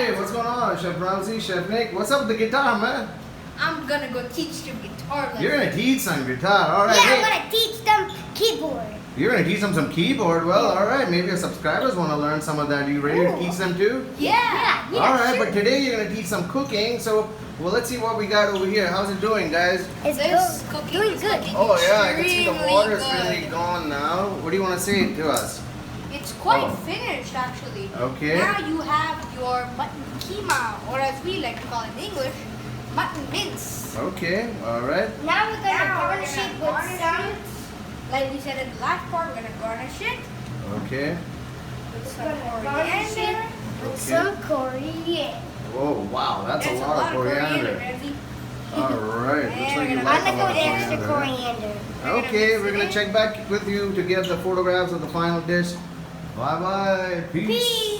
Hey, what's going on, Chef Brahmsy, Chef Nick? What's up with the guitar, man? I'm gonna go teach them guitar lessons. You're gonna teach some guitar, all right? Yeah, Hey, I'm gonna teach them keyboard. you're gonna teach them some keyboard. Well, all right. Maybe your subscribers want to learn some of that. Are you ready to teach them too? Yeah. All right, but today you're gonna teach some cooking. So, well, let's see what we got over here. How's it doing, guys? It's This good. cooking Doing is good. looking Oh yeah, I can see the extremely water's good. really gone now. What do you want to say to us? It's quite Oh. finished actually. Okay. Now you have your mutton keema, or as we like to call it in English, mutton mince. Okay, all right. Now we're gonna Now we're garnish gonna it with garnish some. it. Like we said in the last part, we're gonna garnish it Okay. with some Garnish it coriander. with Okay. some coriander. Oh wow, that's a lot of coriander. Ramsey. All right, looks And like you we're like I'm a gonna go lot with of extra coriander. coriander. Okay, we're gonna check back with you to get the photographs of the final dish. Bye bye. Peace. Peace.